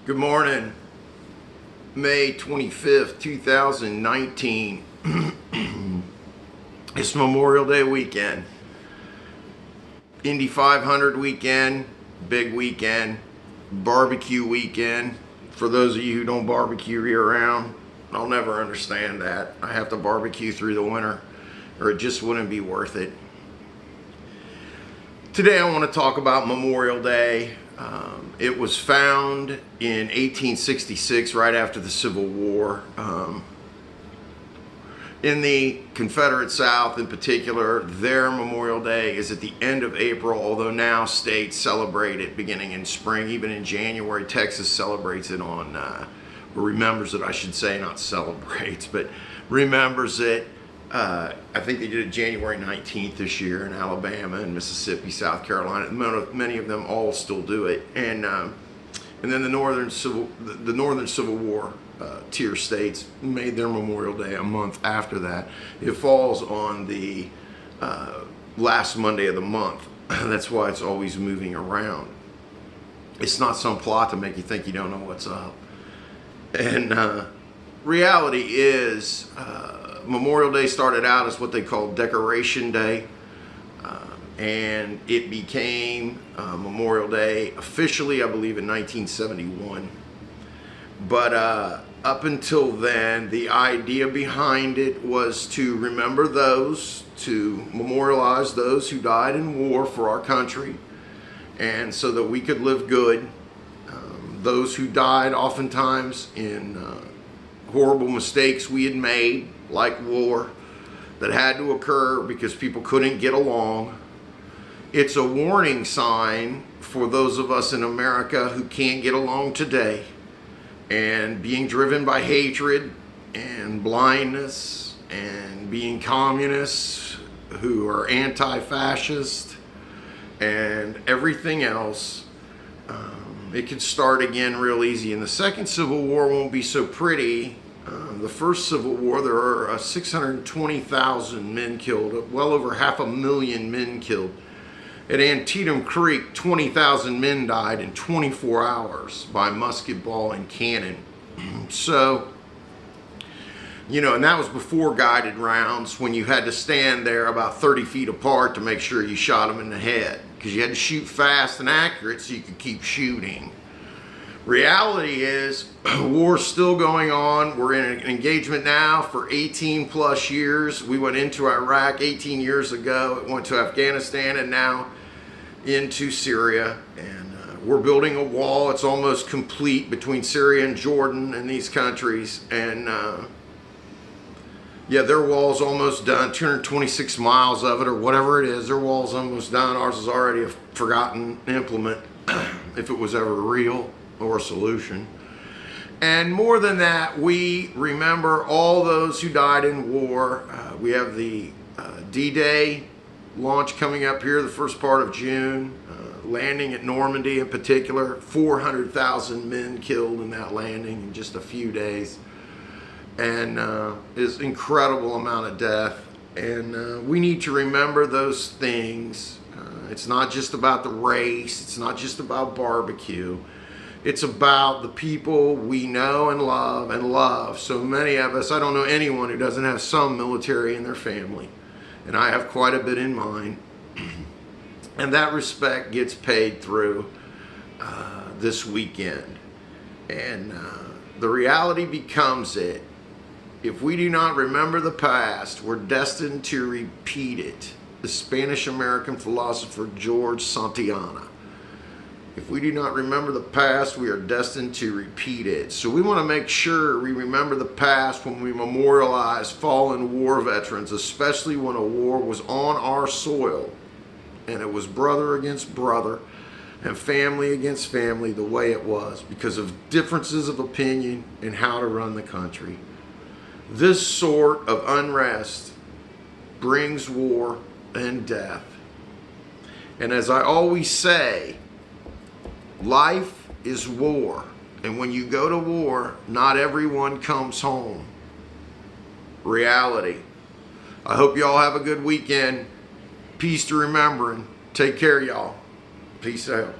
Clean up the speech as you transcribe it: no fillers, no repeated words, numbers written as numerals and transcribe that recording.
Good morning, May 25th, 2019. It's Memorial Day weekend. Indy 500 weekend, big weekend, barbecue weekend. For those of you who don't barbecue year-round, I'll never understand that. I have to barbecue through the winter, or it just wouldn't be worth it. Today I want to talk about Memorial Day. It was found in 1866, right after the Civil War. In the Confederate South in particular, their Memorial Day is at the end of April, although now states celebrate it beginning in spring. Even in January, Texas celebrates it on, or remembers it, I should say, not celebrates, but remembers it. I think they did it January 19th this year in Alabama and Mississippi, South Carolina. Many of them all still do it. And then the Northern Civil War tier states made their Memorial Day a month after that. It falls on the last Monday of the month. That's why it's always moving around. It's not some plot to make you think you don't know what's up. And reality is, Memorial Day started out as what they called Decoration Day, and it became Memorial Day officially, I believe, in 1971. But up until then, the idea behind it was to remember those, to memorialize those who died in war for our country, and so that we could live good. Those who died oftentimes in horrible mistakes we had made, like war, that had to occur because people couldn't get along. It's a warning sign for those of us in America who can't get along today and being driven by hatred and blindness and being communists who are anti-fascist and everything else. It could start again real easy. And the Second Civil War won't be so pretty. The First Civil War, there are 620,000 men killed, well over 500,000 men killed. At Antietam Creek, 20,000 men died in 24 hours by musket ball and cannon. So, you know, and that was before guided rounds, when you had to stand there about 30 feet apart to make sure you shot them in the head, because you had to shoot fast and accurate so you could keep shooting. Reality is, war's still going on. We're in an engagement now for 18 plus years. We went into Iraq 18 years ago. It went to Afghanistan and now into Syria. And we're building a wall. It's almost complete between Syria and Jordan and these countries. And yeah, their wall's almost done. 226 miles of it, or whatever it is. Their wall's almost done. Ours is already a forgotten implement, if it was ever real or a solution. And more than that, we remember all those who died in war. We have the D-Day launch coming up here the first part of June, landing at Normandy in particular. 400,000 men killed in that landing in just a few days, and is incredible amount of death. And we need to remember those things. It's not just about the race. It's not just about barbecue. It's about the people we know and love. So many of us, I don't know anyone who doesn't have some military in their family. And I have quite a bit in mine. And that respect gets paid through this weekend. And the reality becomes it. If we do not remember the past, we're destined to repeat it. The Spanish-American philosopher George Santayana. If we do not remember the past, we are destined to repeat it. So we want to make sure we remember the past when we memorialize fallen war veterans, especially when a war was on our soil and it was brother against brother and family against family the way it was, because of differences of opinion in how to run the country. This sort of unrest brings war and death. And as I always say, life is war, and when you go to war, not everyone comes home. Reality. I hope y'all have a good weekend. Peace to remembering. Take care, y'all. Peace out.